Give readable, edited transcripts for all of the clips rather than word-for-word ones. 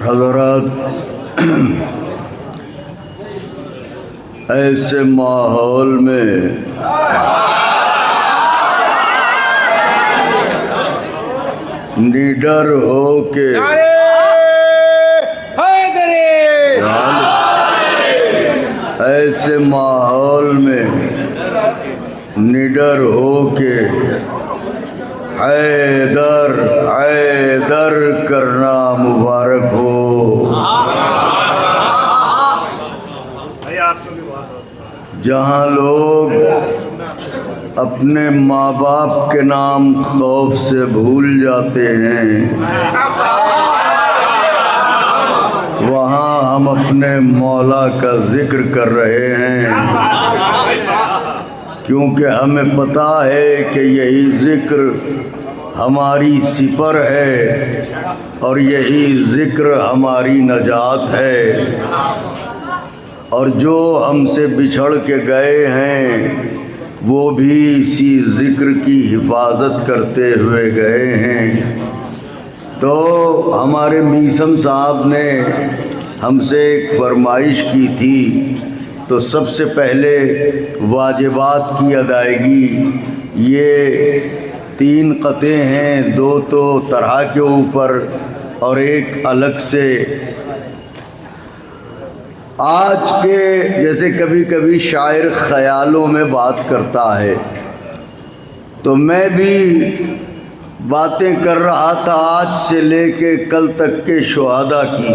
हज़रात, ऐसे माहौल में निडर हो के ऐसे माहौल में निडर हो के हैदर हैदर करना मुबारक हो। जहाँ लोग अपने माँ बाप के नाम खौफ से भूल जाते हैं, वहाँ हम अपने मौला का जिक्र कर रहे हैं, क्योंकि हमें पता है कि यही जिक्र हमारी सिपर है और यही जिक्र हमारी नजात है। और जो हमसे बिछड़ के गए हैं वो भी इसी ज़िक्र की हिफाजत करते हुए गए हैं। तो हमारे मीसम साहब ने हमसे एक फरमाइश की थी, तो सबसे पहले वाजिबात की अदायगी, ये 3 क़ते हैं, 2 तो तरह के ऊपर और एक अलग से। आज के जैसे कभी कभी शायर ख़यालों में बात करता है, तो मैं भी बातें कर रहा था आज से लेके कल तक के शुहादा की,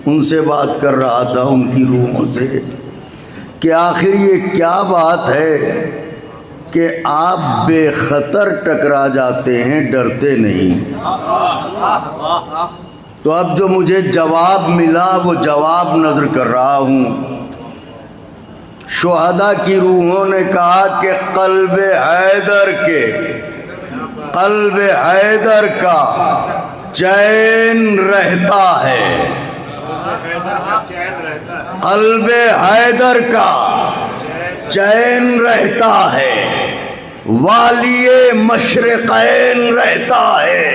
उनसे बात कर रहा था उनकी रूहों से कि आखिर ये क्या बात है कि आप बेखतर टकरा जाते हैं, डरते नहीं। तो अब जो मुझे जवाब मिला वो जवाब नज़र कर रहा हूँ। शुहदा की रूहों ने कहा कि क़ल्ब हैदर का चैन रहता है, क़ल्ब हैदर का चैन रहता है, वालिए मशरिक़ैन रहता है।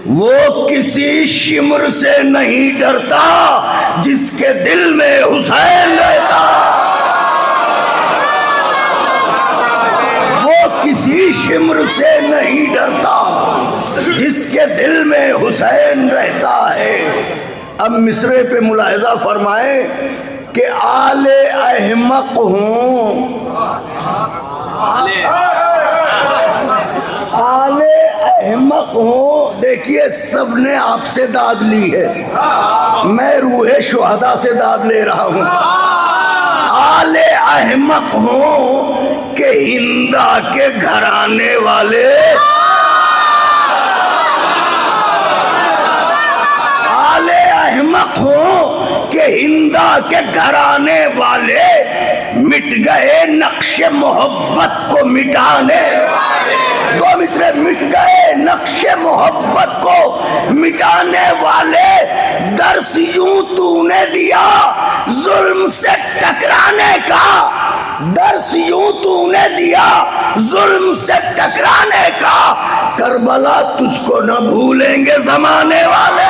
वो किसी शिमर से नहीं डरता जिसके दिल में हुसैन रहता। वो किसी शिमर से नहीं डरता जिसके दिल में हुसैन रहता है। अब मिसरे पे मुलाहिज़ा फरमाए कि आले अहमक हूँ, आले अहमक हूँ। देखिए सबने आपसे दाद ली है, मैं रूहे शुहदा से दाद ले रहा हूँ। आले अहमक हूँ कि हिंदा के घराने वाले, आले अहमक हूँ कि हिंदा के घराने वाले मिट गए नक्शे मोहब्बत को मिटाने। 2 मिसरे मिट गए नक्शे मोहब्बत को मिटाने वाले। दर्स यूं तूने दिया जुल्म से टकराने का, दर्स यूं तूने दिया जुल्म से टकराने का। करबला तुझको न भूलेंगे जमाने वाले,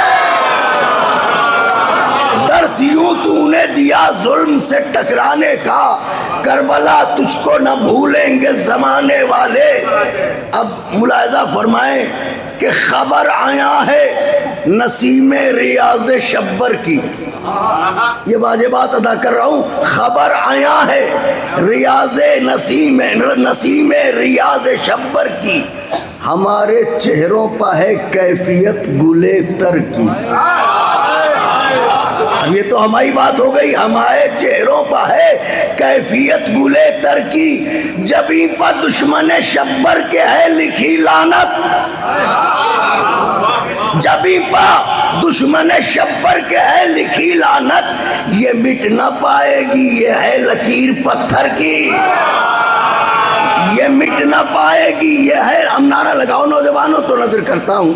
दर्स यूं तूने दिया जुल्म से टकराने का। करबला तुझको न भूलेंगे ज़माने वाले। अब मुलाहिज़ा फरमाएं कि खबर आया है नसीम रियाज़ शब्बर की, ये वाजिबात अदा कर रहा हूँ। खबर आया है नसीम रियाज़ शब्बर की, हमारे चेहरों पर है कैफियत गुले तर की। ये तो हमारी बात हो गई, हमारे चेहरों पर है कैफियत गुले तर की। जबी पर दुश्मन शब्बर के है लिखी लानत, जबी पर दुश्मन शब्बर के है लिखी लानत। ये मिट ना पाएगी, ये है लकीर पत्थर की, ये मिट ना पाएगी, ये है। हम नारा लगाओ नौजवानों, तो नजर करता हूँ।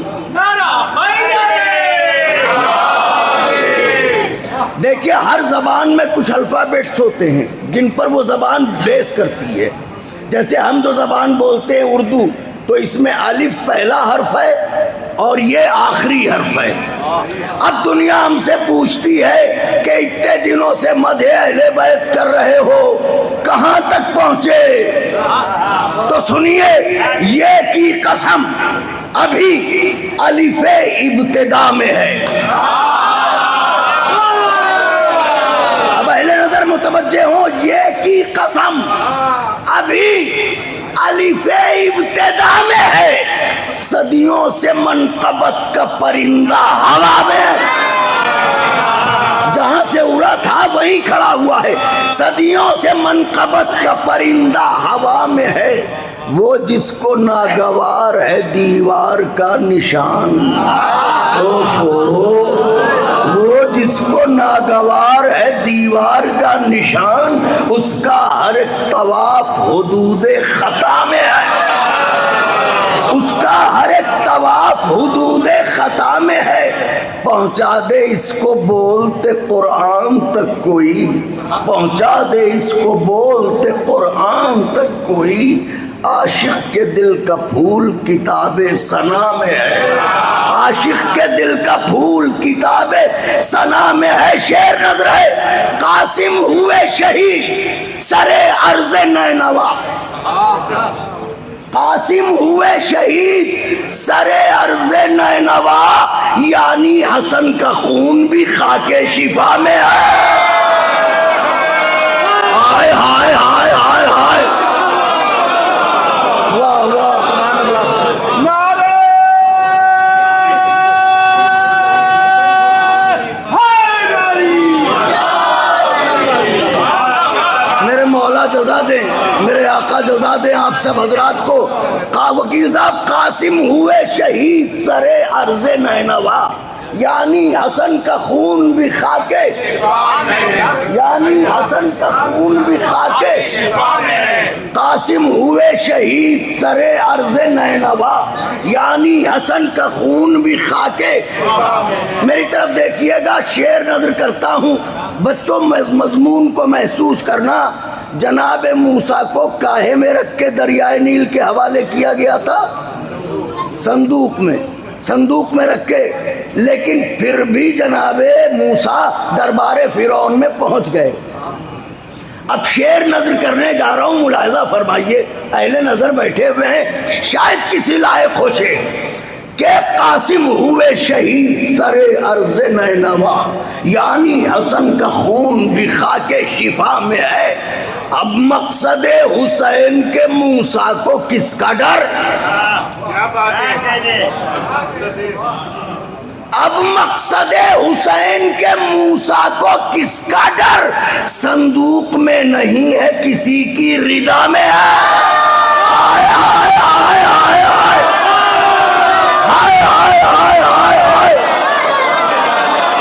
देखिए हर जबान में कुछ अल्फ़ाबेट्स होते हैं जिन पर वो जबान बेस करती है। जैसे हम जो जबान बोलते हैं उर्दू, तो इसमें अलिफ पहला हर्फ है, और ये आखिरी हर्फ है। अब दुनिया हमसे पूछती है कि इतने दिनों से मदहे अहले बैत कर रहे हो, कहां तक पहुंचे? तो सुनिए, ये की कसम अभी अलिफे इब्तिदा में है। अब अहले नजर मुतवज्जे हो, ये की कसम अभी अलिफे इब्तिदा में है। सदियों से मनकबत का परिंदा हवा में, जहां से उड़ा था वहीं खड़ा हुआ है। सदियों से मनकबत का परिंदा हवा में है, वो जिसको नागवार है दीवार का निशान। वो जिसको नागवार है दीवार का निशान, उसका हर एक तवाफ हुदूदे खता में है। उसका हर एक तवाफ हुदूदे खता में है। पहुंचा दे इसको बोलते कुरान तक कोई, पहुंचा दे इसको बोलते कुरान तक कोई। आशिक के दिल का फूल किताबे सना में है। आशिक के दिल का फूल किताबे सना में है। शेर नजर है, कासिम हुए शहीद सरे अर्ज़ नैनवा। कासिम हुए शहीद सरे अर्ज़ नैनवा, यानी हसन का खून भी खाके शिफा में है। हाय हाय हाय हाय हाय, वाह वाह, नारे हैदरी। मेरे मौला जज़ा दें, मेरे आका जज़ा दें आप सब हजरात को। का वकील साहब, कासिम हुए शहीद सरे अर्ज़े नैनवा, यानी हसन का खून भी खाके, यानी हसन का खून भी खाके। कासिम हुए शहीद सरे अर्ज़े नैनवा, यानी हसन का खून भी खाके। मेरी तरफ देखिएगा, शेर नजर करता हूँ। बच्चों, मजमून को महसूस करना। जनाब मूसा को काहे में रख के दरियाए नील के हवाले किया गया था? संदूक में, संदूक में रख के। लेकिन फिर भी जनाबे मूसा दरबारे फिरौन में पहुंच गए। अब शेर नजर करने जा रहा हूं, मुलाहिजा फरमाइए। अहले नजर बैठे हुए हैं, शायद किसी लायक होशे के कासिम हुए शहीद सरे अर्ज़े नैनवा, यानी हसन का खून भी खाके शिफा में है। अब मकसद हुसैन के मूसा को किसका डर? अब मकसद हुसैन के मूसा को किसका डर? संदूक में नहीं है, किसी की रिदा में है। हाय हाय हाय हाय हाय हाय हाय हाय हाय हाय।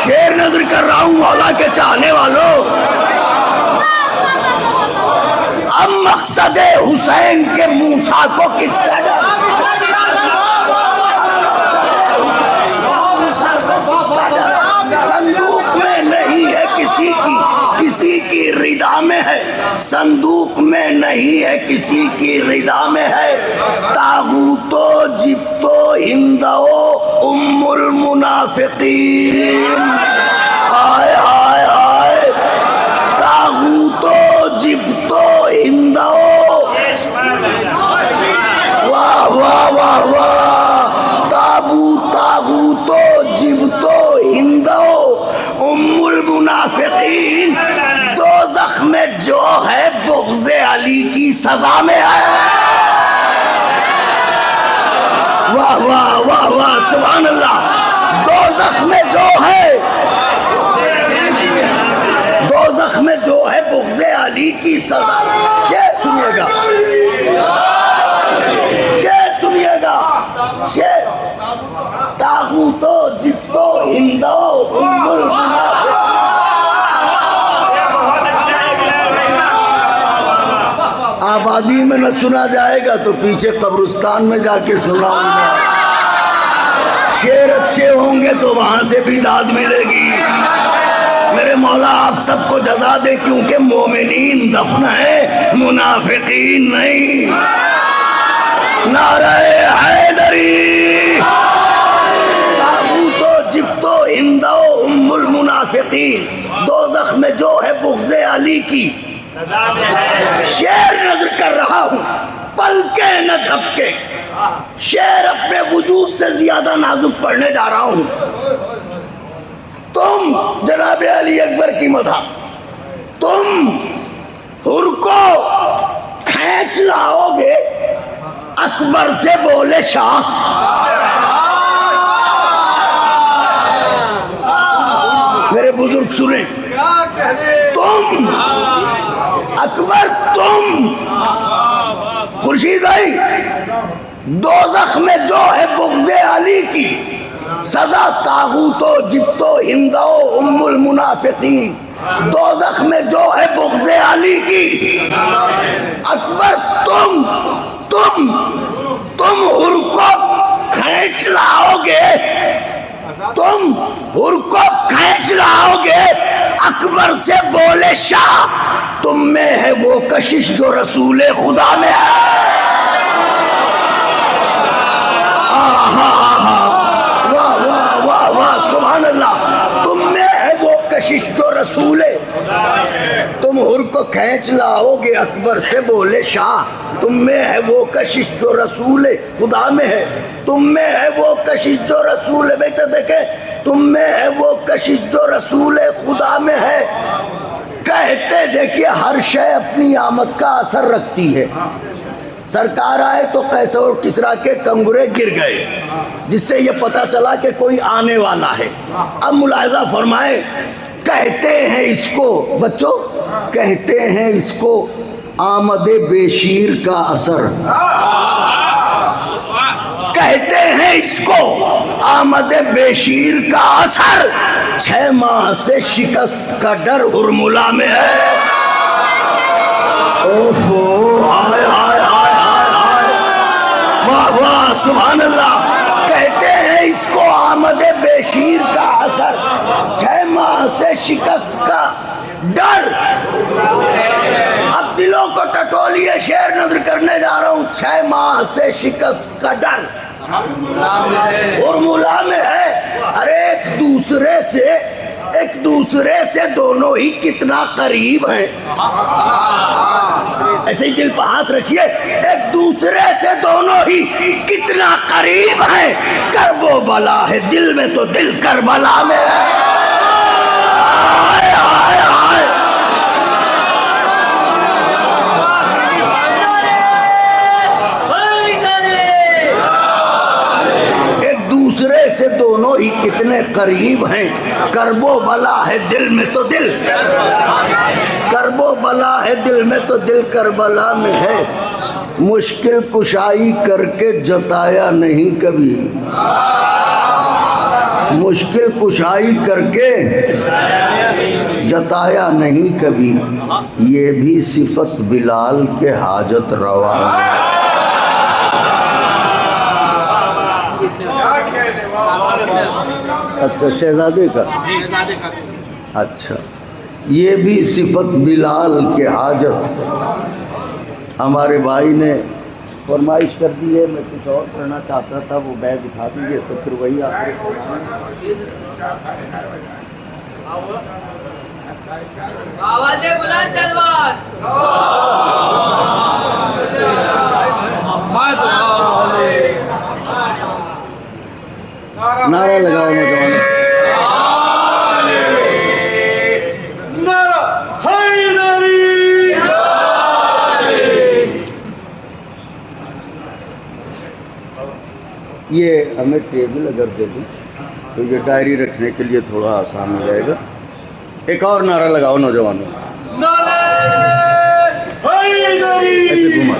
शेर नजर कर रहा हूं मौला के चाहने वालों। अब मकसद हुसैन के मूसा को किसका डर? संदूक में नहीं है, किसी की रिदा में है। संदूक में नहीं है, किसी की रिदा में है। तागूतो जिब्तो हिंदो उम्मुल मुनाफिकीन। हाय हाय हाय, तागूतो जिब्तो हिंदो, वाह वाह वाह वाह। तागूतो जिब्तो हिंदो उम्मुल मुनाफिकीन। दोज़ख में जो है बुग़्ज़े अली की सजा में है। वाह वाह वाह वाह, सुभान अल्लाह। दोज़ख में जो है, दोज़ख में जो है बुग़्ज़े अली की सजा। शेर सुनिएगा, शेर सुनिएगा, शेर। तागूतो जिब्तो हिंदो उम्मुल मुनाफिकीन। आबादी में न सुना जाएगा तो पीछे कब्रिस्तान में जाके सुनाऊंगा। शेर अच्छे होंगे तो वहां से भी दाद मिलेगी। मेरे मौला आप सबको जज़ा दे, क्योंकि मोमिनीन दफन है, मुनाफिकीन नहीं। नारे हैदरी, मुनाफिकीन, दोज़ख में जो है बुग़्ज़े अली की। शेर नजर कर रहा हूँ, पलके न झपके, शेर अपने वजूद से ज्यादा नाजुक पढ़ने जा रहा हूँ। तुम जनाब अली अकबर की मदह, तुम हुर को खींच लाओगे, अकबर से बोले शाह। मेरे बुजुर्ग सुने, तुम अकबर, तुम खुर्शीद भाई, दोज़ख में जो है बुग़्ज़े अली की सजा, तागूतो जिब्तो हिंदो उम्मुल मुनाफिकीन, दोज़ख में जो है बुग़्ज़े अली की। अकबर तुम हुर को खींच लाओगे, तुम हुर को खींच लाओगे, अकबर से बोले शाह। तुम में है वो कशिश जो रसूले खुदा में है। वाह वाह वाह वाह, सुभान अल्लाह। तुम में है वो कशिश जो रसूले, तुम हुर को खींच लाओगे, अकबर से बोले शाह। तुम में है वो कशिश जो रसूले खुदा में है, तुम में है वो कशिश जो रसूल, बेटा देखे, तुम में है वो कशिश जो रसूल खुदा में है। कहते देखिए हर शय अपनी आमद का असर रखती है। सरकार आए तो कैसर और किसरा के कंगुरे गिर गए, जिससे ये पता चला कि कोई आने वाला है। अब मुलाहिजा फरमाए, कहते हैं इसको बच्चों, कहते हैं इसको आमदे बेशीर का असर, कहते हैं इसको आमदे बेशीर का असर। 6 माह से शिकस्त का डर हुरमुला में है। ओफो, हाय हाय हाय हाय हाय, वाह वाह, सुभान अल्लाह। कहते हैं इसको आमदे बेशीर का असर, 6 माह से शिकस्त का डर। अब दिलों को टटोलिए, शेर नजर करने जा रहा हूँ। 6 माह से शिकस्त का डर हुरमुला में है। अरे एक दूसरे से दोनों ही कितना करीब हैं। ऐसे ही दिल पर हाथ रखिए, एक दूसरे से दोनों ही कितना करीब हैं। करबो बला है दिल में तो दिल करबला में है। आए, आए, आए। दूसरे से दोनों ही कितने करीब हैं। करबो बला है दिल में तो दिल, करबो बला है दिल में तो दिल करबला में है। मुश्किल कुशाई करके जताया नहीं कभी, मुश्किल कुशाई करके जताया नहीं कभी। ये भी सिफत बिलाल के हाजत रवा है। अच्छा, शहजादे का, अच्छा, ये भी सिफत बिलाल के हाजत। हमारे भाई ने फरमाइश कर दी है, मैं कुछ और करना चाहता था, वो बैग उठा दीजिए तो फिर वही आवाज़ें बुलंद तलवार। नारा लगाओ नौजवान। ये हमें टेबल अगर दे दूँ तो ये डायरी रखने के लिए थोड़ा आसान हो जाएगा। एक और नारा लगाओ नौजवानों, ऐसे घुमा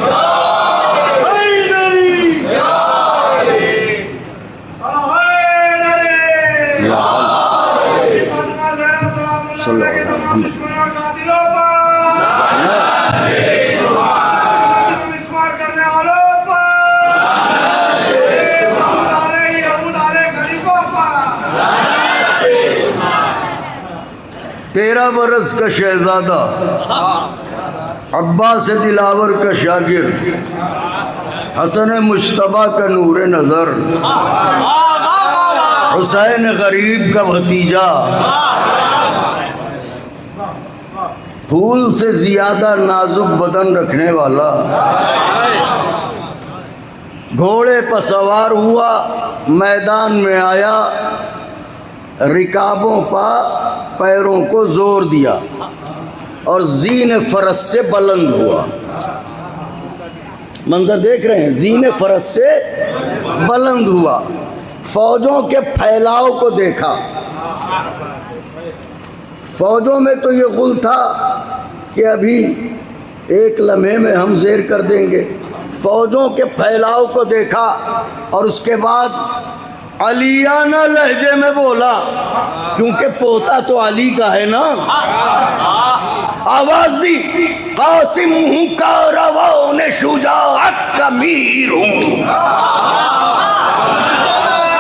तेरह बरस का शहजादा, अब्बास दिलावर का शागिर्द, हसन मुश्तबा का नूर नज़र, हुसैन गरीब का भतीजा, फूल से ज्यादा नाजुक बदन रखने वाला, घोड़े पर सवार हुआ, मैदान में आया, रिकाबों पर पैरों को जोर दिया और जीन फरस से बुलंद हुआ। मंजर देख रहे हैं, जीन फरस से बुलंद हुआ, फौजों के फैलाव को देखा। फौजों में तो ये गुल था कि अभी एक लम्हे में हम ज़ेर कर देंगे। फौजों के फैलाव को देखा और उसके बाद अलियाना लहजे में बोला, क्योंकि पोता तो अली का है ना। आवाज दी, कासिम हूँ का रवाने शुजाअत का मीर हूँ।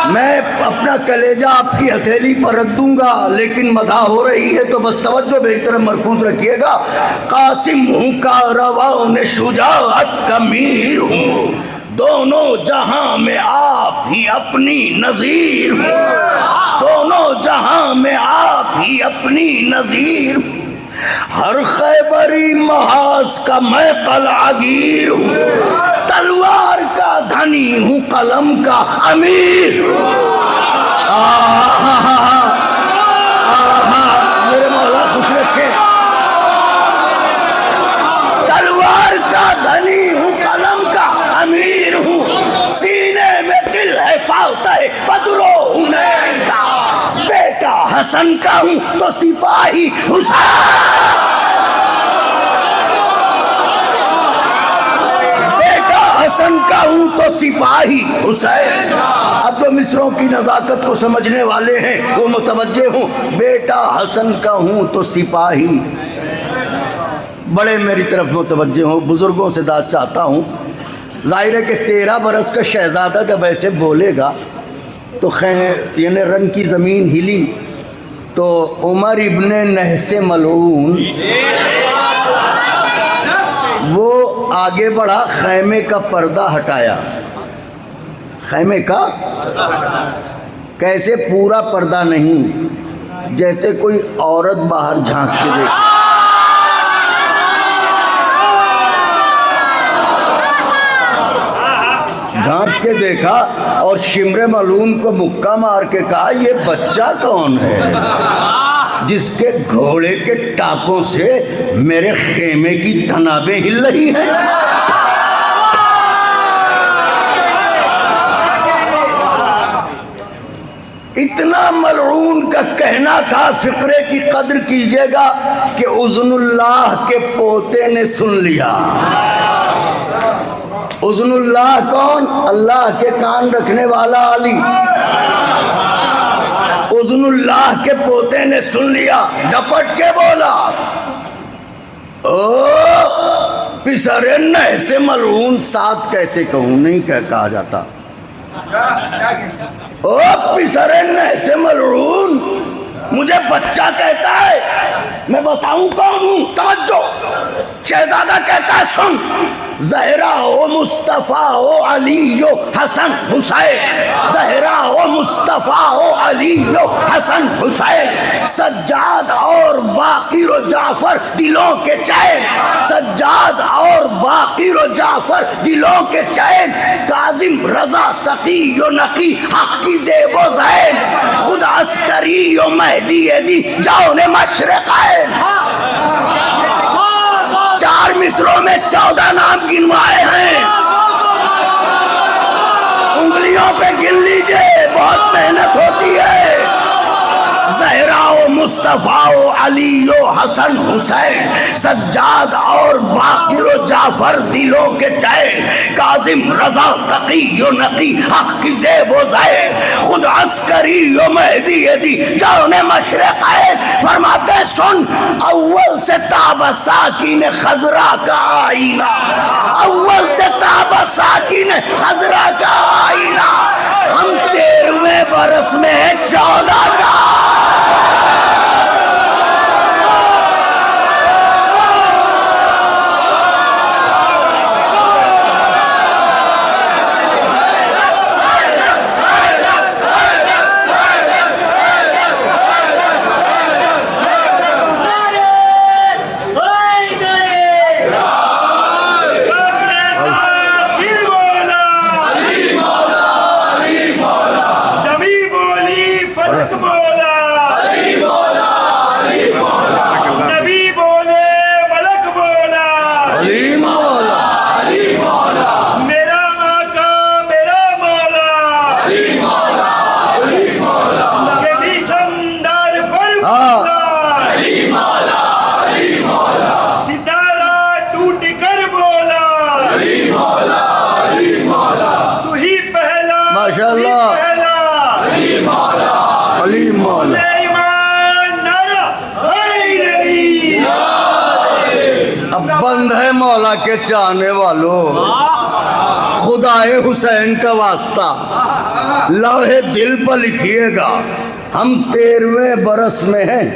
मैं अपना कलेजा आपकी हथेली पर रख दूंगा, लेकिन मदा हो रही है तो बस तवज्जो मेरी तरफ मरकूज रखिएगा। कासिम हूँ का रवाने शुजाअत का मीर हूँ, दोनों जहां में आप ही अपनी नजीर हूँ, दोनों जहां में आप ही अपनी नजीर हूँ। हर खैबरी महाज का मैं कलागीर हूँ, तलवार का धनी हूँ, कलम का अमीर हूँ। मेरे मौला खुश रखे। तलवार का धनी हूँ, कलम का अमीर हूँ, सीने में दिल है फातह बदरो हुनैन का, बेटा हसन का हूँ तो सिपाही हुसैन, बेटा हसन का हूँ तो सिपाही हुसैन। अब जो मिस्रों की नज़ाकत को समझने वाले हैं वो मुतवज्जे हूँ, बेटा हसन का हूँ तो सिपाही। बड़े मेरी तरफ मुतवज्जे हूँ, बुजुर्गों से दाद चाहता हूँ। जाहिर है कि 13 बरस का शहजादा जब ऐसे बोलेगा तो यानी रन की ज़मीन हिली। तो उमर इब्ने नहसे मलऊन वो आगे बढ़ा, खैमे का पर्दा हटाया। खैमे का कैसे? पूरा पर्दा नहीं, जैसे कोई औरत बाहर झांक के देखे। झांक के देखा और शिमरे मलून को मुक्का मार के कहा, ये बच्चा कौन है जिसके घोड़े के टापों से मेरे खेमे की तनाबें हिल रही हैं? इतना मलऊन का कहना था। फिक्रे की कद्र कीजिएगा कि उज़्नुल्लाह के पोते ने सुन लिया। उज़्नुल्लाह कौन? अल्लाह के कान रखने वाला अली। उज़्नुल्लाह के पोते ने सुन लिया, डपट के बोला, ओ पिसरे नहसे मलऊन। साथ कैसे कहूँ, नहीं कहा जाता। ओ पिसरे नहसे मलऊन, मुझे बच्चा कहता है, मैं बताऊं कौन हूं? तवज्जो। शहजादा कहता है, सुन, ज़हरा हो मुस्तफ़ा हो अली यो हसन हुसैन, ज़हरा हो मुस्तफ़ा हो अली यो हसन हुसैन, सज्जाद और बाक़िर व जाफ़र दिलों के चैन, सज्जाद और बाक़िर व जाफ़र दिलों के चैन, काज़िम रज़ा तक़ी यो नक़ी हक़ की ज़ेबो ज़ैन, खुद अस्करी यो महदी दी जाओ ने मशरक़ैन। 4 मिसरों में 14 नाम गिनवाए हैं, उंगलियों पे गिन लीजिए, बहुत मेहनत होती है। ज़हरा ओ मुस्तफ़ा ओ अली यो हसन हुसैन, सज्जाद और बाक़िर व जाफ़र दिलों के चैन, काज़िम रज़ा तक़ी यो नक़ी हक़ की ज़ेबो ज़ैन, खुद अस्करी यो महदी दी जाओ ने मशरक़ैन। फरमाते सुन, अव्वल से ताबा साकिन खज़रा का आईना, अव्वल से ताबा साकिन खज़रा का आईना, हम 13वें बरस में 14 का। के चाहने वालों, खुदाए हुसैन का वास्ता लौहे दिल पर लिखिएगा, हम 13वें बरस में हैं,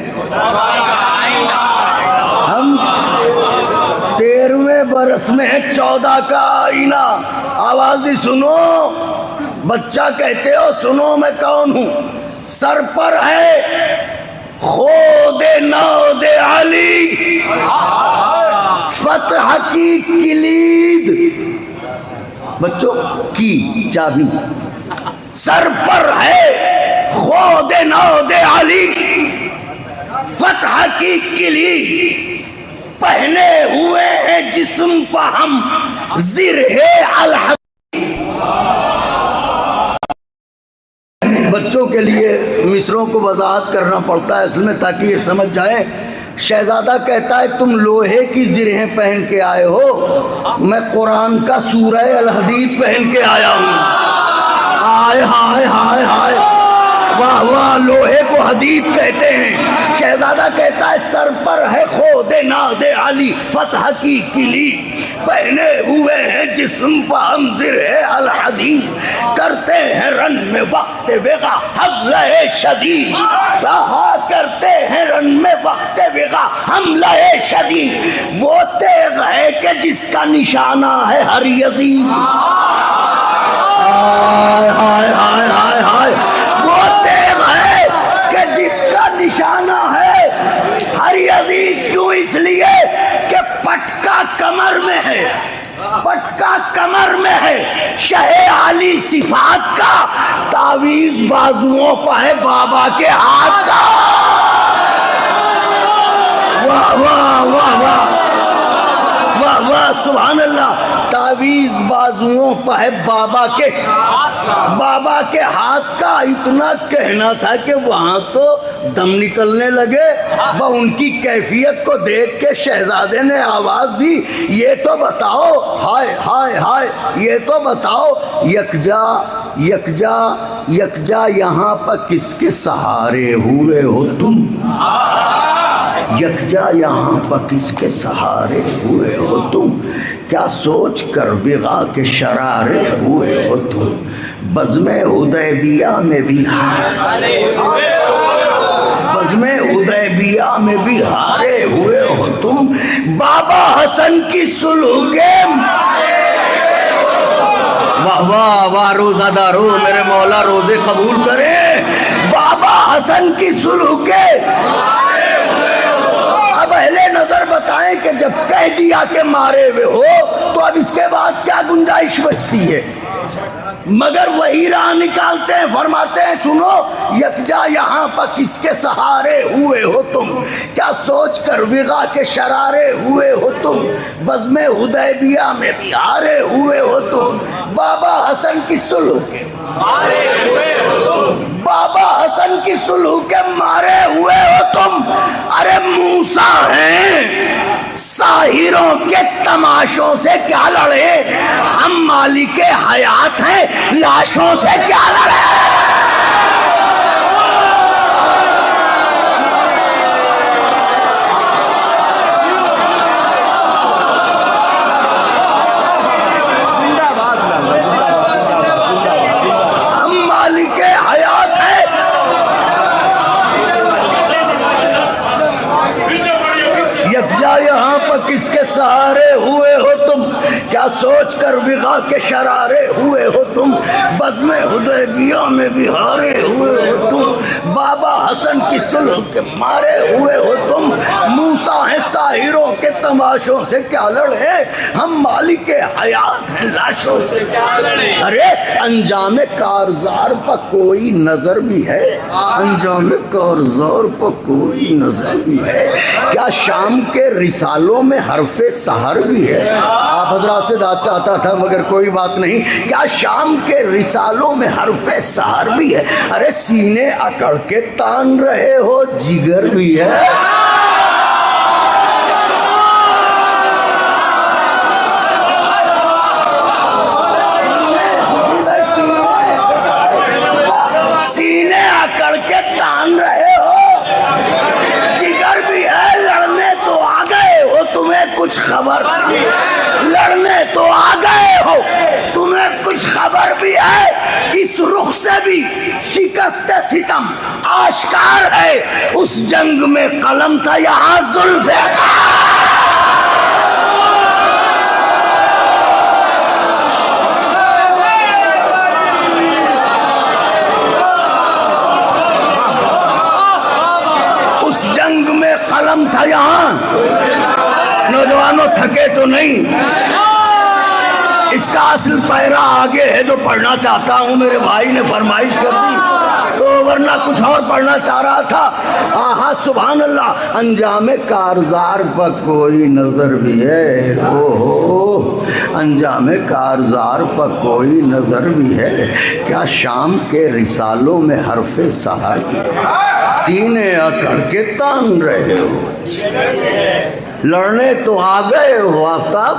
हम 13वें बरस में हैं, 14 का आईना। आवाज दी सुनो, बच्चा कहते हो सुनो मैं कौन हूं, सर पर है खोदे नौदे अली, फतह की किलीद, बच्चों की चाबी, सर पर है खोदे नौदे अली, फतह की किलीद, पहने हुए हैं जिस्म पर हम जिरहे अलहद। बच्चों के लिए मिसरों को वजाहत करना पड़ता है असल में, ताकि ये समझ जाए। शहजादा कहता है तुम लोहे की जिरहें पहन के आए हो, मैं कुरान का सूरह अल हदीद पहन के आया हूँ। हाय हाय हाय हाय, वाह वाह, लोहे को हदीद कहते हैं। शहजादा कहता है सर पर है खोदे नादे अली, फतह की किली, पहने हुए हैं जिस्म पर हम जिरहे अल हदीद, करते हैं रन में वक्त वेगा हमले शदीद, रहा करते हैं रन में वक्त वेगा हमले शदीद, वो तेग है कि जिसका निशाना है हर यजीद। हाय हाय हाय हाय हाय, वो तेग है कि जिसका निशाना है हर यजीद। क्यों? इसलिए कि पटका कमर में है, पटका कमर में है, शहे आली सिफात का तावीज बाजुओं पर है बाबा के हाथ का। वाह वाह वाह वाह वाह वाह, सुभान अल्लाह, तावीज बाजुओं पर है बाबा के हाथ का। इतना कहना था कि वहां तो दम निकलने लगे। वह उनकी कैफियत को देख के शहजादे ने आवाज दी, ये तो बताओ, हाय हाय हाय, ये तो बताओ यकजा यकजा यकजा यहाँ पर किसके सहारे हुए हो तुम, यकजा यहाँ पर किसके सहारे हुए हो तुम, क्या सोच कर विगा के शरारे हुए हो तुम, बज़्मे हुदैबिया में भी हारे, बज़्मे हुदैबिया में भी हारे हुए हो तुम, बाबा हसन की सुलह के, वाह वाह वाह, रोजादारो मेरे मौला रोजे कबूल करे, बाबा हसन की सुलह के। अब अहले नजर बताएं कि जब कह दिया कि मारे हुए हो तो अब इसके बाद क्या गुंजाइश बचती है। मगर वही राह निकालते हैं, फरमाते हैं सुनो, यकजा यहाँ पर किसके सहारे हुए हो तुम, क्या सोच कर विगा के शरारे हुए हो तुम, बज़्मे हुदैबिया में भी हारे हुए हो तुम, बाबा हसन की सुलह के मारे हुए हो तुम, बाबा हसन की सुलह के मारे हुए हो तुम। अरे मूसा हैं, साहिरों के तमाशों से क्या लड़े, हम मालिके हयात हैं, लाशों से क्या लड़े। हम मालिके हयात हैं, यकजा यहाँ पर किसके सहारे हुए हो तुम, क्या सोच कर विगा के शरारे हुए हो तुम, बज़्मे हुदैबिया में भी हारे हुए हो तुम, बाबा हसन की सुलह के मारे हुए हो तुम। मूसा है साहिरों के तमाशों से क्या लड़े, हम मालिके हयात हैं, लाशों से क्या लड़े। अरे अंजाम कारजार पर कोई नजर भी है, अंजाम कारजार पर कोई नजर भी है, क्या शाम के रिसालों में हरफे सहर भी है। आप हजरात से दाद चाहता था मगर कोई बात नहीं, क्या शाम के रिसालों में हरफे सहर भी है। अरे सीने अकड़ के तान रहे हो, जिगर भी है। सीने अकड़ के तान रहे हो, जिगर भी है, लड़ने तो आ गए हो, तुम्हें कुछ खबर नहीं। इस रुख से भी शिकस्त सितम आश्कार है। उस जंग में कलम था यहाँ जुल्फ़िकार। उस जंग में कलम था यहाँ। नौजवानों थके तो नहीं? इसका असल पैरा आगे है जो पढ़ना चाहता हूँ। मेरे भाई ने फरमाइश कर दी तो वरना कुछ और पढ़ना चाह रहा था। आहा सुभान अल्लाह। अंजाम कारजार पर कोई नजर भी है। ओहो अंजाम कारजार पर कोई नजर भी है। क्या शाम के रिसालों में हरफे सहाई सीने अकड़ के तान रहे हो? लड़ने तो आ गए हो आफ्ताब,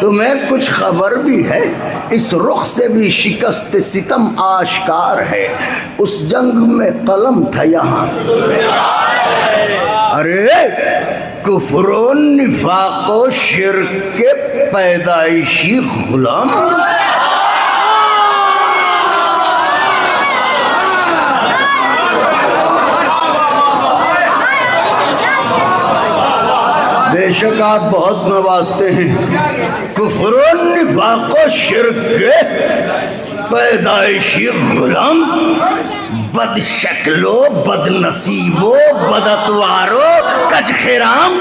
तुम्हें कुछ खबर भी है? इस रुख से भी शिकस्त सितम आश्कार है। उस जंग में कलम था यहाँ। अरे कुफ्रो निफाको शिर्क के पैदाइशी गुलाम। बेशक आप बहुत नवाजते हैं। कुफ्र निफाको शिर्क के पैदाइशी गुलाम, बद शक्लो बद नसीबो बदतवारो कज खिराम।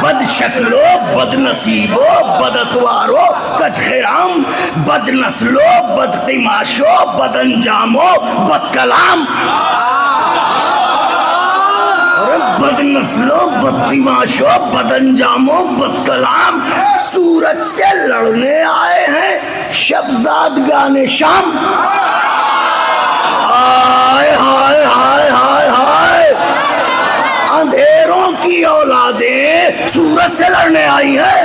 बद शक्लो बद नसीबो बदतवारो कज खिराम, बद नस्लो बद तिमाशो बद अंजामो बद कलाम। बद नस्लो बद तिमाशो बद अंजामो बद कलाम। सूरज से लड़ने आए हैं शबजाद गाने शाम। हाय हाय हाय हाय हाय। अंधेरों की औलादें सूरज से लड़ने आई हैं।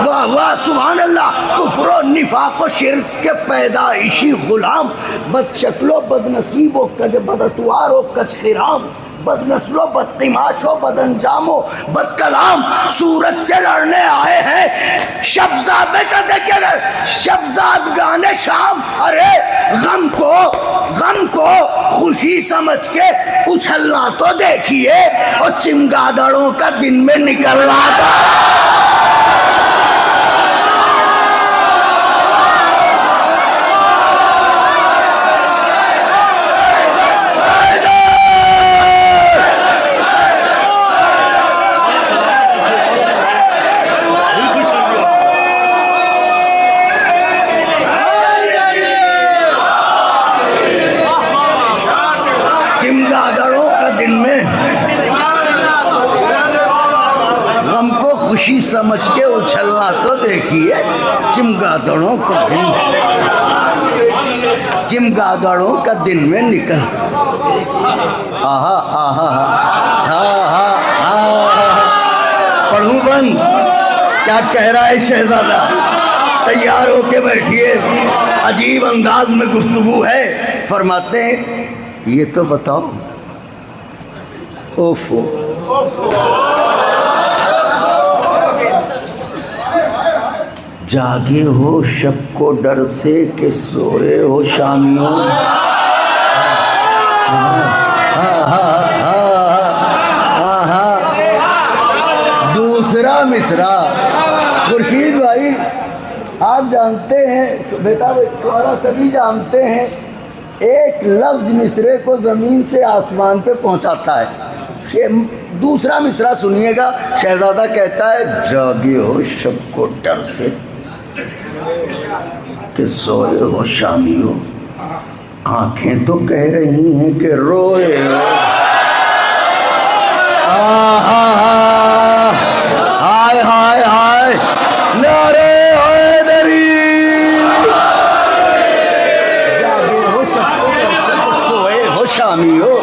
वाह वाह सुभान अल्लाह। कुफ्रो निफाको शिर्क के पैदाइशी गुलाम, बद शक्लो बद नसीबो कज बदतवारो कज खिराम, बद नस्लो बद क़िमाशो बद अंजामो बद कलाम। सूरज से लड़ने आए हैं शबजाद में तो देखिए शबजाद गाने शाम। अरे गम को खुशी समझ के उछलना तो देखिए और चिमगादड़ों का दिन में निकलना था। खुशी समझ के उछलना तो देखिए चिमगादड़ों का दिन में निकल। आहा आहा आहा आहा। पढ़ूं बंद? क्या कह रहा है शहजादा? तैयार होके बैठिए। अजीब अंदाज में गुफ्तगू है। फरमाते हैं ये तो बताओ। ओफो जागे हो शब को डर से कि सोए हो शामियों। दूसरा मिसरा। खुर्शीद भाई आप जानते हैं, बेटा तुम्हारा सभी जानते हैं, एक लफ्ज़ मिसरे को ज़मीन से आसमान पे पहुंचाता है। दूसरा मिसरा सुनिएगा। शहजादा कहता है जागे हो शब को डर से कि सोए हो शामियों, आंखें तो कह रही हैं कि रोए हो। हाय हाय हाय नारे हैदरी। जागे हो सोए हो शामियों,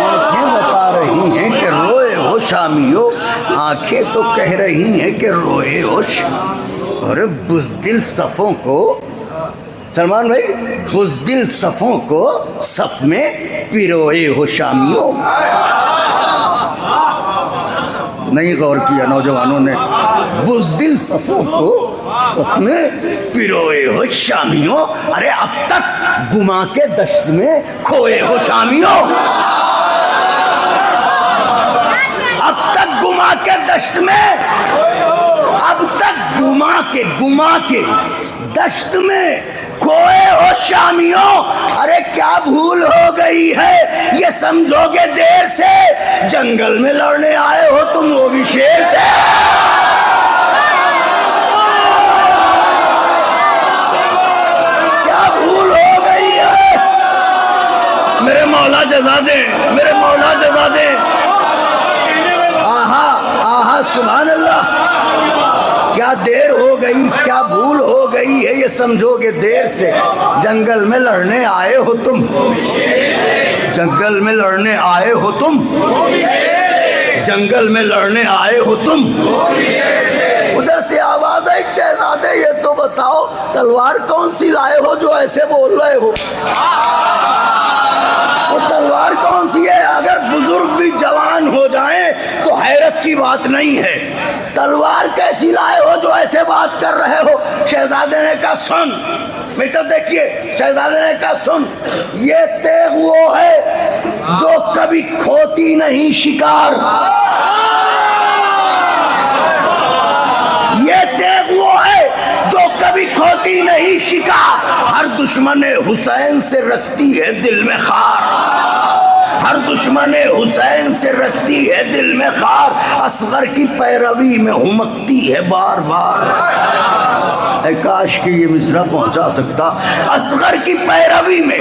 आंखें बता रही हैं कि रोए हो शामियों, आंखें तो कह रही हैं कि रोए हो। अरे बुज़दिल सफ़ों को, सलमान भाई, बुज़दिल सफ़ों को सफ में पिरोए हो शामियों। नहीं गौर किया नौजवानों ने। बुज़दिल सफ़ों को में पिरोए हो शामियों, अरे अब तक गुमा के दश्त में खोए हो शामियों, अब तक गुमा के दश्त में, अब तक गुमा के दश्त में खोए हो शामियों। अरे क्या भूल हो गई है ये समझोगे देर से, जंगल में लड़ने आए हो तुम वो भी शेर से। क्या भूल हो गई है, मेरे मौला जज़ा दे, मेरे मौला जज़ा दे। आहा आहा सुभान अल्लाह, क्या देर हो गई, क्या भूल हो गई है ये समझोगे देर से, जंगल में लड़ने आए हो तुम, जंगल में लड़ने आए हो तुम, जंगल में लड़ने आए हो तुम। उधर से आवाज आई, शहजादे ये तो बताओ तलवार कौन सी लाए हो जो ऐसे बोल रहे हो, वो तलवार कौन सी है? अगर बुजुर्ग भी जवान हो जाएं तो हैरत की बात नहीं है, तलवार कैसी लाए हो जो ऐसे बात कर रहे हो? शहजादे ने कहा सुन बेटा, देखिए शहजादे ने कहा सुन, ये तेग वो है जो कभी खोती नहीं शिकार, ये तेग वो है जो कभी खोती नहीं शिकार, हर दुश्मन हुसैन से रखती है दिल में खार, हर दुश्मन हुसैन से रखती है दिल में खार, असगर की पैरवी में हुमकती है बार बार। काश कि ये मिसरा पहुंचा सकता, असगर की पैरवी में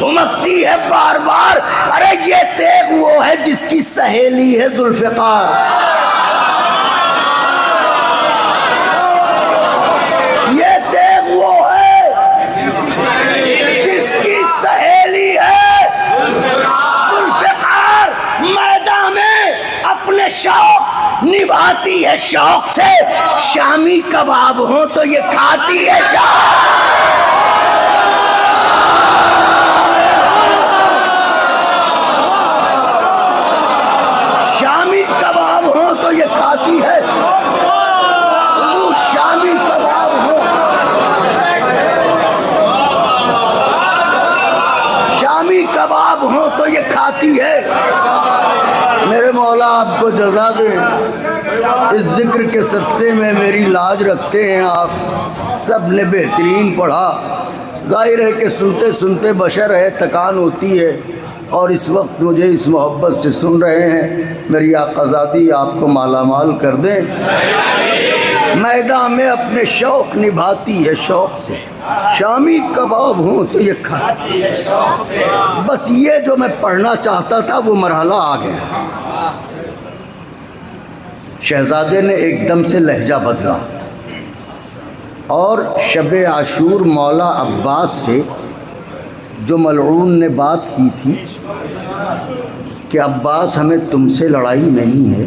हुमकती है बार बार। अरे ये तेग वो है जिसकी सहेली है जुल्फ़िकार, ये तेग वो है जिसकी सहेली है जुल्फ़िकार, मैदान में अपने शौक निभाती है शौक से, शामी कबाब हो तो ये खाती है शौक, शामी कबाब हो तो ये खाती है, शामी कबाब हो, शामी कबाब हो तो ये खाती है। मेरे मौला आपको जज़ा दे, इस जिक्र के सत्ते में मेरी लाज रखते हैं आप। सब ने बेहतरीन पढ़ा, जाहिर है कि सुनते सुनते बशर है, थकान होती है, और इस वक्त मुझे इस मोहब्बत से सुन रहे हैं। मेरी आक़ाज़ादी आपको मालामाल कर दें। मैदान में अपने शौक़ निभाती है शौक़ से, शामी कबाब हूँ तो ये खा, बस ये जो मैं पढ़ना चाहता था वो मरहला आ गया। शहजादे ने एकदम से लहजा बदला और शब आशूर मौला अब्बास से जो मलऊन ने बात की थी कि अब्बास हमें तुमसे लड़ाई नहीं है,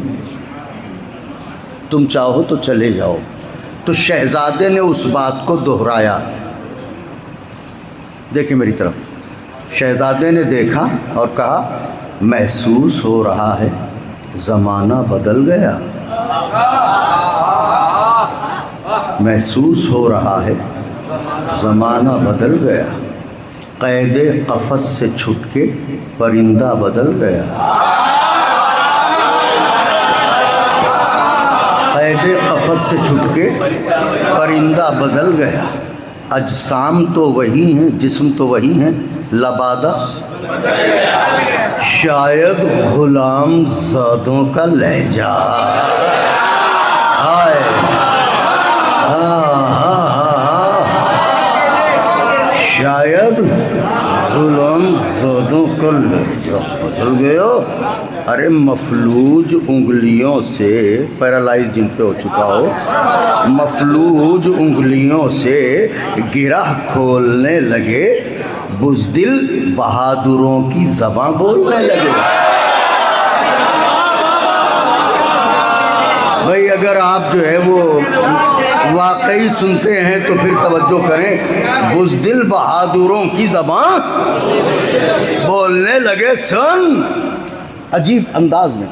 तुम चाहो तो चले जाओ, तो शहजादे ने उस बात को दोहराया। देखिए मेरी तरफ, शहजादे ने देखा और कहा महसूस हो रहा है ज़माना बदल गया, महसूस हो रहा है ज़माना बदल गया, क़ैद क़फ़स से छूट के परिंदा बदल गया, क़ैद क़फ़स से छूट के परिंदा बदल गया। अजसाम तो वही हैं, जिस्म तो वही हैं, लबादा शायद ग़ुलाम ज़ादों का लहजा। हाय शायद ग़ुलाम ज़ादों का लहजा बदल गया। अरे मफलूज उंगलियों से, पैरालाइज जिन पे हो चुका हो, मफलूज उंगलियों से गिरह खोलने लगे, बुज़दिल बहादुरों की ज़बां बोलने लगे। भाई अगर आप जो है वो वाकई सुनते हैं तो फिर तवज्जो करें, बुज़दिल बहादुरों की ज़बां बोलने लगे। सुन, अजीब अंदाज में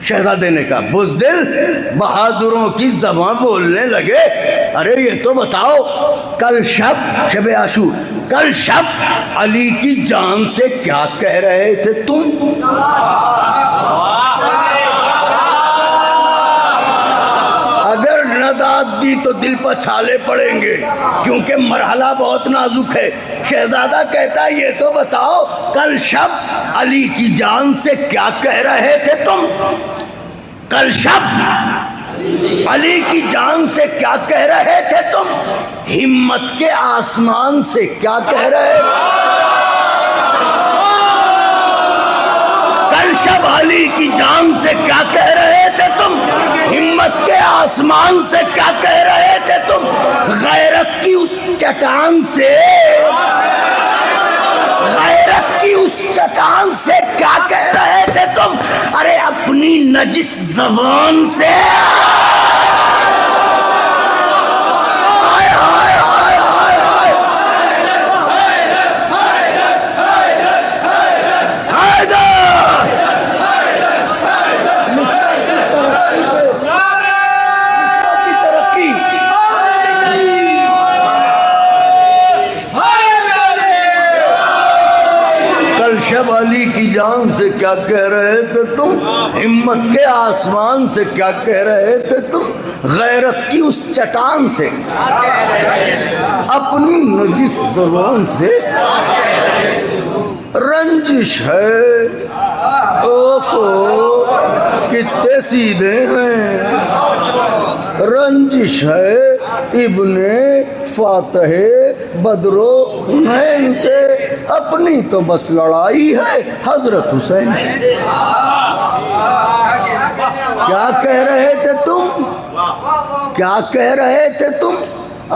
शहजादे ने कहा बुज़दिल, बहादुरों की ज़बान बोलने लगे। अरे ये तो बताओ, कल शब आशूर, कल शब अली की जान से क्या कह रहे थे तुम? अगर न दाद दी तो दिल पर छाले पड़ेंगे, क्योंकि मरहला बहुत नाजुक है। शहजादा कहता है ये तो बताओ, कल शब अली की जान से क्या कह रहे थे तुम? कल शब अली की जान से क्या कह रहे थे तुम? हिम्मत के आसमान से क्या कह रहे? कल शब अली की जान से क्या कह रहे थे तुम? हिम्मत के आसमान से क्या कह रहे थे तुम? गैरत की उस चट्टान से, गैरत की उस चट्टान से क्या कह रहे थे तुम? अरे अपनी नजिस ज़बान से। शब अली की जान से क्या कह रहे थे तुम? हिम्मत के आसमान से क्या कह रहे थे तुम? गैरत की उस चट्टान से, अपनी नजिस ज़बान से। रंजिश है, ओफो कितने सीधे हैं। रंजिश है इब्ने फातह बदरो हुनैन से, अपनी तो बस लड़ाई है हजरत हुसैन से। क्या कह रहे थे तुम? क्या कह रहे थे तुम?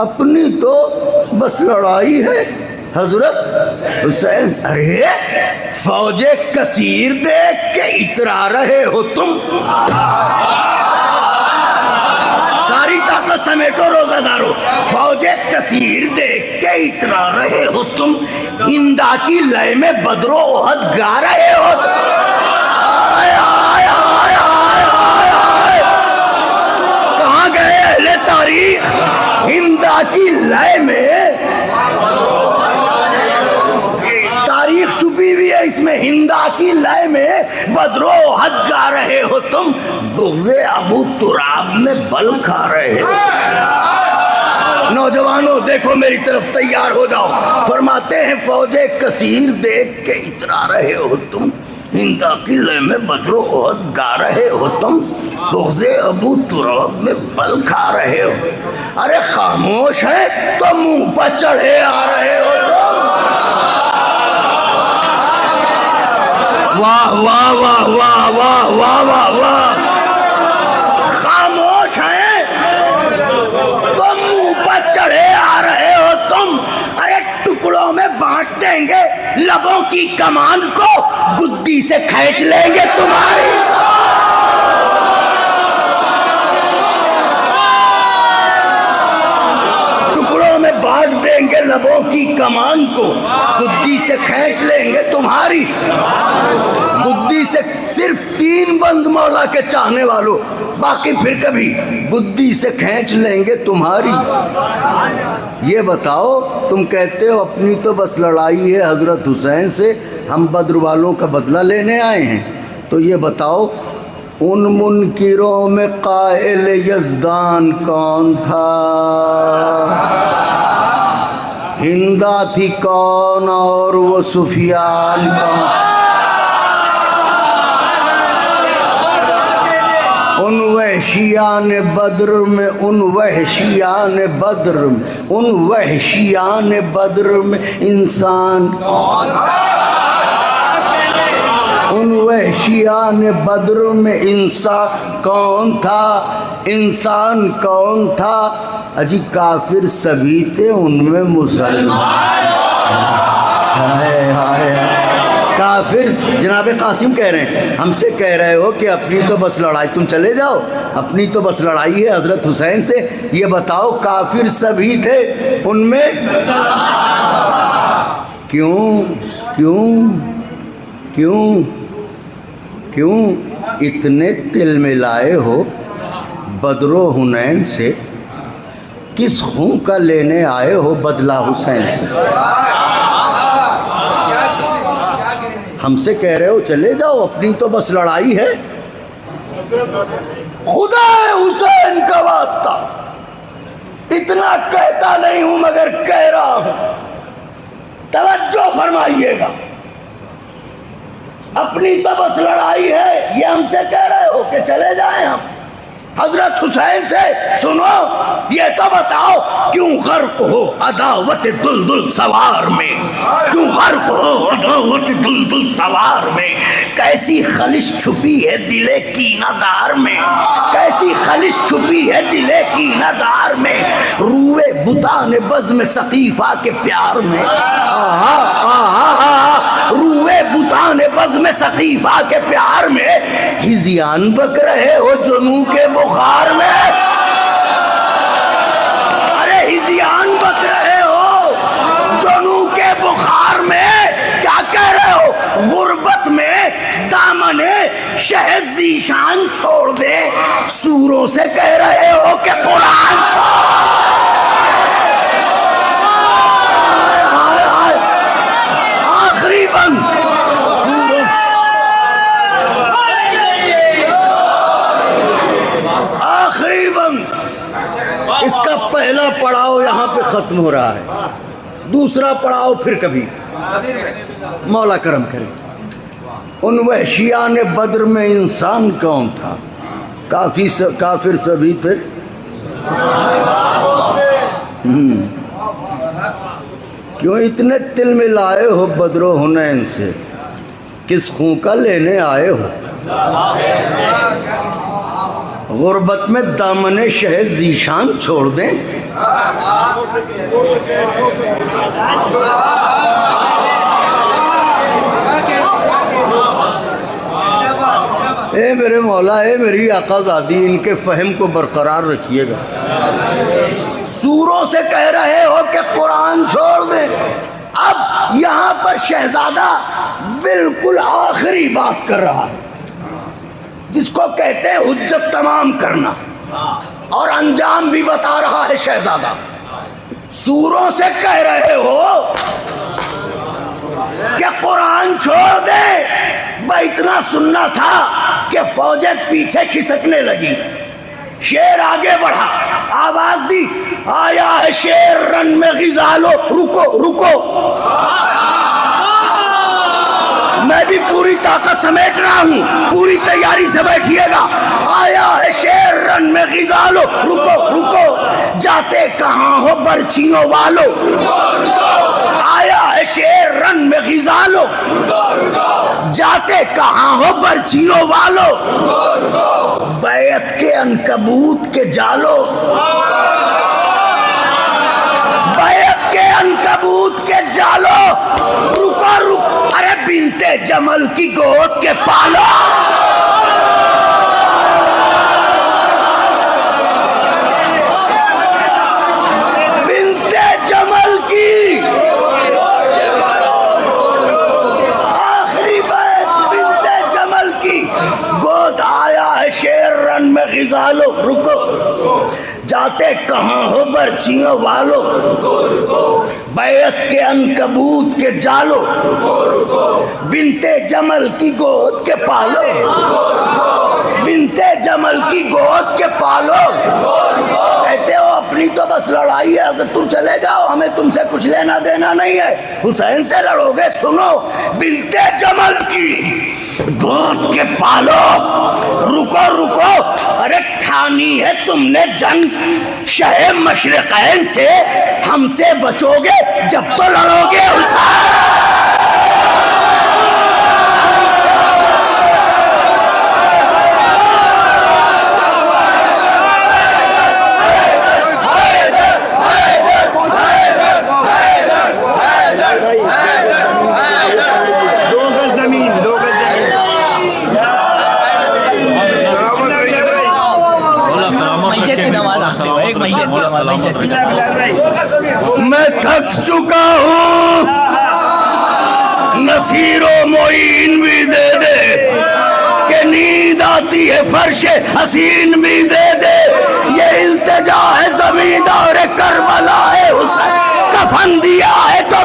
अपनी तो बस लड़ाई है हजरत हुसैन। अरे फौजे कसीर देख के इतरा रहे हो तुम। सारी ताकत समेटो रोजादारो, फौजे कसीर देख के इतरा रहे हो तुम। हिंदा की लय में बदरो ओहद गा रहे हो। आय आय आय आय आय आय। कहाँ गए अहले तारीख? हिंदा की लय में तारीख छुपी हुई है इसमें। हिंदा की लय में बदरो ओहद गा रहे हो तुम। बुग़्ज़े अबू तुराब में बल खा रहे हो। नौजवानों देखो मेरी तरफ, तैयार हो जाओ। फरमाते हैं फौजे कसीर देख के इतरा रहे हो तुम। हिंदा की लय में बदरो ओहद गा रहे हो तुम। बुग़्ज़े अबू तुराब में बल खा रहे हो। अरे खामोश है तो मुंह पर चढ़े आ रहे हो तुम। वाह वाह वाह वाह वाह वाह वाह वाह। खामोश है तो मुंह पर चढ़े आ रहे हो तुम। अरे टुकड़ों में बांट देंगे लबों की कमान को, गुद्दी से खींच लेंगे तुम्हारी। टुकड़ों में बांट देंगे लबों की कमान को, गुद्दी से खींच लेंगे तुम्हारी। गुद्दी से सिर्फ 3 बंद मौला के चाहने वालों, बाकी फिर कभी बुद्धि से खींच लेंगे तुम्हारी। ये बताओ, तुम कहते हो अपनी तो बस लड़ाई है हजरत हुसैन से, हम बद्र वालों का बदला लेने आए हैं। तो ये बताओ, उन मुनकिरों में कायल यज़दान कौन था? हिंदा थी कौन और वो सुफियान कौन? उन वहशियान बद्र में, उन वहशियान बद्र में, उन वहशियान बद्र में इंसान कौन? उन वहशियान बद्र में इंसान कौन था? इंसान कौन था? अजी काफिर सभी थे, उनमें मुसलमान। हाय हाय काफिर। जनाब कासिम कह रहे हैं, हमसे कह रहे हो कि अपनी तो बस लड़ाई, तुम चले जाओ, अपनी तो बस लड़ाई है हजरत हुसैन से। ये बताओ काफिर सभी थे, उनमें क्यों क्यों क्यों क्यों इतने तिल मिलाए हो बदरो हुनैन से, किस खूं का लेने आए हो बदला हुसैन से। हमसे कह रहे हो चले जाओ, अपनी तो बस लड़ाई है। खुदा हुसैन का वास्ता, इतना कहता नहीं हूं मगर कह रहा हूं, तवज्जो फरमाइएगा। अपनी तो बस लड़ाई है, ये हमसे कह रहे हो कि चले जाएं हम। हजरत हुसैन से सुनो, ये तो बताओ क्यों गर्क हो अदावत दुलदुल सवार में, क्यों गर्क हो अदावत दुलदुल सवार में। कैसी खलिश छुपी है दिले कीनादार में, कैसी खलिश छुपी है दिले कीनादार में। रूए बुतान बज़्म सकीफा के प्यार में, रूए बुतान बज़्म सकीफा के प्यार में। हिजियान बक रहे हो जुनू के बुखार में, अरे हिजियान बक रहे हो जुनू के बुखार में। क्या कह रहे हो, गुर्बत में दामने शहज़ ज़ीशान छोड़ दे, सूरों से कह रहे हो कि कुरान छोड़। आखिरी बंद इसका पहला पड़ाव यहाँ पे खत्म हो रहा है, दूसरा पड़ाव फिर कभी मौला करम करे। उन वहशियान बद्र में इंसान कौन था, काफिर सभी थे। क्यों इतने तिल मिलाए हो बद्रो हुनैन से, किस खूं का लेने आए हो। गुर्बत में दामने शहज़ ज़ीशान छोड़ दें। ए मेरे मौला, ए मेरी आकाज़ादी, इनके फ़हम को बरकरार रखिएगा। सूरों से कह रहे हो कि कुरान छोड़ दें। अब यहाँ पर शहजादा बिल्कुल आखिरी बात कर रहा है, जिसको कहते हैं हुज्जत तमाम करना, और अंजाम भी बता रहा है शहजादा। सूरों से कह रहे हो कि कुरान छोड़ दे। भाई इतना सुनना था कि फौजें पीछे खिसकने लगी। शेर आगे बढ़ा, आवाज दी, आया है शेर रन में गिज़ालो। रुको रुको, मैं भी पूरी ताकत समेट रहा हूँ, पूरी तैयारी से बैठिएगा। आया है शेर रन में गिज़ालो। रुको रुको, जाते कहाँ हो बर्छियों वालो। आया है शेर रन में गिज़ालो, जाते कहाँ हो बर्छियों वालो। बैत के अनकबूत के जालो, बैत के अनकबूत के जालो। रुको रुको, अरे बिनते जमल की गोद के पालो। बिनते जमल की आखिरी बैत, बिनते जमल की गोद। आया है शेर रन में गिज़ालो। रुको, जाते कहाँ हो बर्छियों वालो। बैत के अनकबूत के जालो, बिनते जमल की गोद के पालो। बिनते जमल की गोद के पालो। कहते हो अपनी तो बस लड़ाई है, अगर तुम चले जाओ, हमें तुमसे कुछ लेना देना नहीं है। हुसैन से लड़ोगे, सुनो, बिनते जमल की गोद के पालो। रुको रुको, अरे ठानी है तुमने जंग शहे मशरिक़ैन से, हमसे बचोगे जब तो लड़ोगे हुसैन। मैं थक चुका हूँ, नसीरो मोइन भी दे दे कि नींद आ चाहती है फर्श हसीन भी दे दे, ये इल्तिजा है ज़मींदार करबला है हुसैन, कफन दिया है तो